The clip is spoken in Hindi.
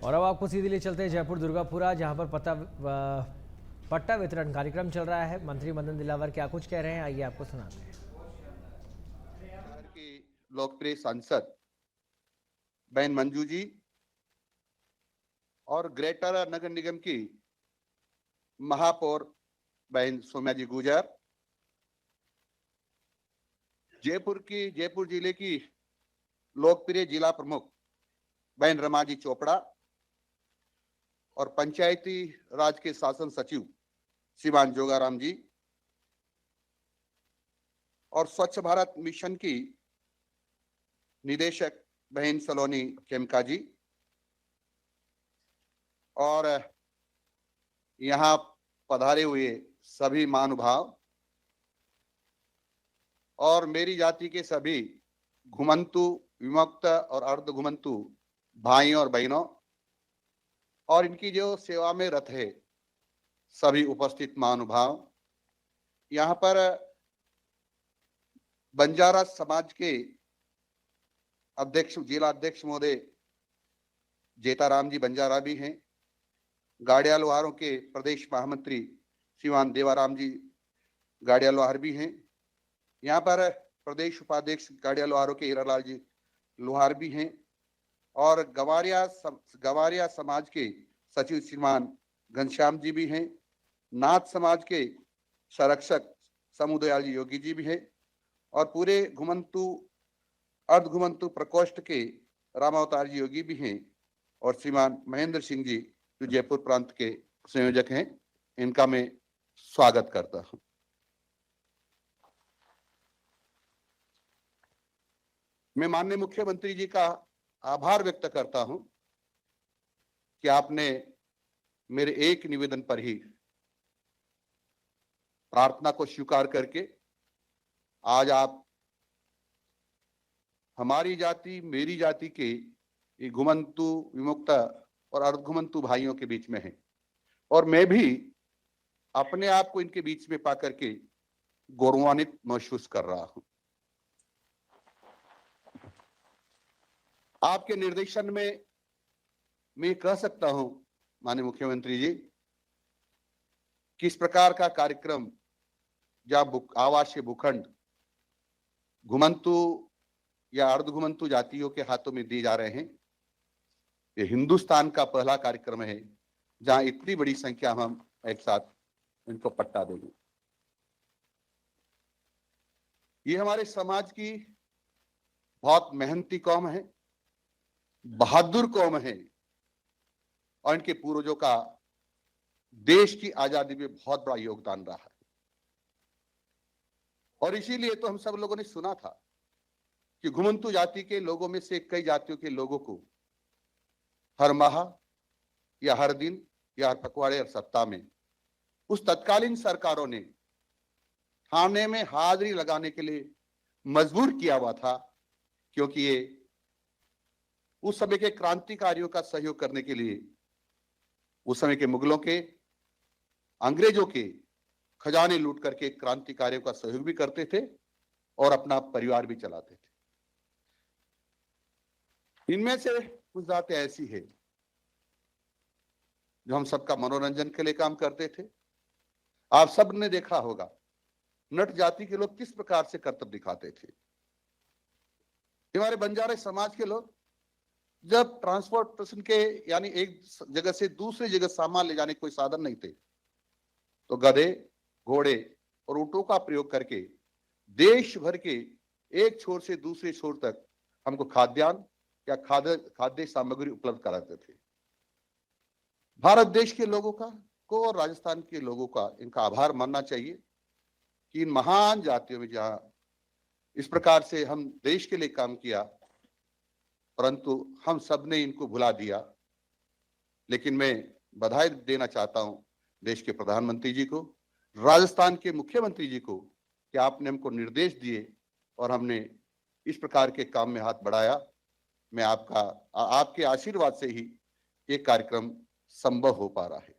और अब आपको सीधे ले चलते हैं जयपुर दुर्गापुरा, जहां पर पट्टा वितरण कार्यक्रम चल रहा है। मंत्री मदन दिलावर क्या कुछ कह रहे हैं, आइए आपको सुनाते हैं। शहर की लोकप्रिय सांसद बहन मंजू जी और ग्रेटर नगर निगम की महापौर बहन सोम्या जी गुजर, जयपुर जिले की लोकप्रिय जिला प्रमुख बहन रमा जी चोपड़ा और पंचायती राज के शासन सचिव श्रीमान जोगाराम जी और स्वच्छ भारत मिशन की निदेशक बहन सलोनी केमका जी और यहाँ पधारे हुए सभी महानुभाव और मेरी जाति के सभी घुमंतु, विमुक्त और अर्ध घुमंतु भाइयों और बहनों और इनकी जो सेवा में रत है सभी उपस्थित महानुभाव, यहाँ पर बंजारा समाज के अध्यक्ष, जिला अध्यक्ष महोदय जेताराम जी बंजारा भी हैं। गाड़िया लोहारों के प्रदेश महामंत्री श्रीमान देवाराम जी गाड़िया लोहार भी हैं। यहाँ पर प्रदेश उपाध्यक्ष गाड़िया लोहारों के हीरालाल जी लोहार भी हैं और गवारिया समाज के सचिव श्रीमान घनश्याम जी भी हैं। नाथ समाज के संरक्षक समुदयाल जी योगी जी भी हैं और पूरे घुमंतु अर्ध घुमंतु प्रकोष्ठ के रामावतार जी योगी भी हैं और श्रीमान महेंद्र सिंह जी जो जयपुर प्रांत के संयोजक हैं, इनका मैं स्वागत करता हूं। मैं माननीय मुख्यमंत्री जी का आभार व्यक्त करता हूं कि आपने मेरे एक निवेदन पर ही प्रार्थना को स्वीकार करके आज आप हमारी जाति, मेरी जाति के घुमंतु, विमुक्त और अर्धघुमंतु भाइयों के बीच में है और मैं भी अपने आप को इनके बीच में पाकर के गौरवान्वित महसूस कर रहा हूं। आपके निर्देशन में मैं कह सकता हूं माननीय मुख्यमंत्री जी, किस प्रकार का कार्यक्रम जहां आवासीय भूखंड घुमंतु या अर्धघुमंतु जातियों के हाथों में दिए जा रहे हैं, ये हिंदुस्तान का पहला कार्यक्रम है जहां इतनी बड़ी संख्या में हम एक साथ इनको पट्टा देंगे। ये हमारे समाज की बहुत मेहनती कौम है, बहादुर कौम है और इनके पूर्वजों का देश की आजादी में बहुत बड़ा योगदान रहा है और इसीलिए तो हम सब लोगों ने सुना था कि घुमंतु जाति के लोगों में से कई जातियों के लोगों को हर माह या हर दिन या हर पखवाड़े और सप्ताह में उस तत्कालीन सरकारों ने थाने में हाजिरी लगाने के लिए मजबूर किया हुआ था, क्योंकि ये उस समय के क्रांतिकारियों का सहयोग करने के लिए उस समय के मुगलों के, अंग्रेजों के खजाने लूट करके क्रांतिकारियों का सहयोग भी करते थे और अपना परिवार भी चलाते थे। इनमें से कुछ जातें ऐसी है जो हम सबका मनोरंजन के लिए काम करते थे। आप सब ने देखा होगा नट जाति के लोग किस प्रकार से कर्तव्य दिखाते थे। हमारे बंजारे समाज के लोग जब ट्रांसपोर्टेशन के यानी एक जगह से दूसरी जगह सामान ले जाने कोई साधन नहीं थे तो गधे, घोड़े और ऊंटों का प्रयोग करके देश भर के एक छोर से दूसरे छोर तक हमको खाद्यान्न या खाद्य सामग्री उपलब्ध कराते थे। भारत देश के लोगों को और राजस्थान के लोगों का इनका आभार मानना चाहिए कि इन महान जातियों में जहां इस प्रकार से हम देश के लिए काम किया, परंतु हम सब ने इनको भुला दिया। लेकिन मैं बधाई देना चाहता हूं देश के प्रधानमंत्री जी को, राजस्थान के मुख्यमंत्री जी को कि आपने हमको निर्देश दिए और हमने इस प्रकार के काम में हाथ बढ़ाया। मैं आपके आशीर्वाद से ही ये कार्यक्रम संभव हो पा रहा है।